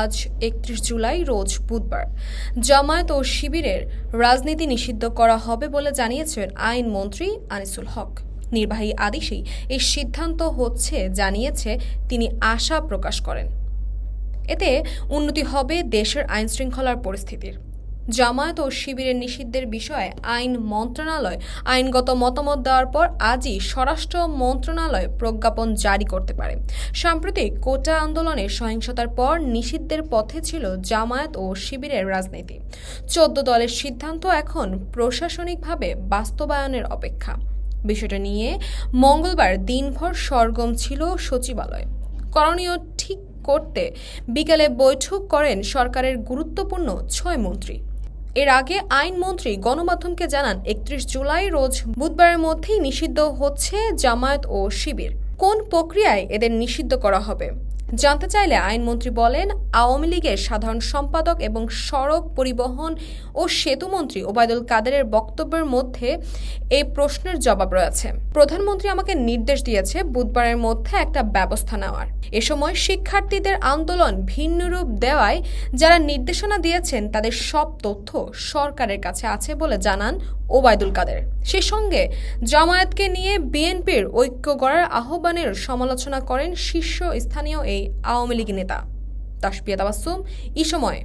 আজ ৩১ জুলাই রোজ বুধবার জামায়াত ও শিবিরের রাজনীতি নিষিদ্ধ করা হবে বলে জানিয়েছেন আইনমন্ত্রী আনিসুল হক। নির্বাহী আদেশেই এই সিদ্ধান্ত হচ্ছে জানিয়েছে তিনি আশা প্রকাশ করেন এতে উন্নতি হবে দেশের আইনশৃঙ্খলার পরিস্থিতির। জামায়াত ও শিবিরের নিষিদ্ধের বিষয়ে আইন মন্ত্রণালয় আইনগত মতামত দেওয়ার পর আজই স্বরাষ্ট্র মন্ত্রণালয় প্রজ্ঞাপন জারি করতে পারে। সাম্প্রতিক কোটা আন্দোলনের সহিংসতার পর নিষিদ্ধের পথে ছিল জামায়াত ও শিবিরের রাজনীতি। ১৪ দলের সিদ্ধান্ত এখন প্রশাসনিকভাবে বাস্তবায়নের অপেক্ষা। বিষয়টা নিয়ে মঙ্গলবার দিনভর সরগরম ছিল সচিবালয়। করণীয় ঠিক করতে বিকেলে বৈঠক করেন সরকারের গুরুত্বপূর্ণ ৬ মন্ত্রী। এর আগে আইনমন্ত্রী গণমাধ্যমকে জানান ৩১ জুলাই রোজ বুধবারের মধ্যেই নিষিদ্ধ হচ্ছে জামায়াত ও শিবির। কোন প্রক্রিয়ায় এদের নিষিদ্ধ করা হবে জানতে চাইলে আইনমন্ত্রী বলেন, আওয়ামী লীগের সাধারণ সম্পাদক এবং সড়ক পরিবহন ও সেতুমন্ত্রী ওবায়দুল কাদেরের বক্তব্যের মধ্যে এই প্রশ্নের জবাব রয়েছে। প্রধানমন্ত্রী আমাকে নির্দেশ দিয়েছে বুধবারের মধ্যে একটা ব্যবস্থা নেওয়ার। এ সময় শিক্ষার্থীদের আন্দোলন ভিন্ন রূপ দেওয়ায় যারা নির্দেশনা দিয়েছেন তাদের সব তথ্য সরকারের কাছে আছে বলে জানান ওবায়দুল কাদের। সে সঙ্গে জামায়াতকে নিয়ে বিএনপির ঐক্য গড়ার আহ্বানের সমালোচনা করেন শীর্ষস্থানীয় এই আওয়ামী লীগ নেতা তাসপিয়া তাবাসসুম। এই সময়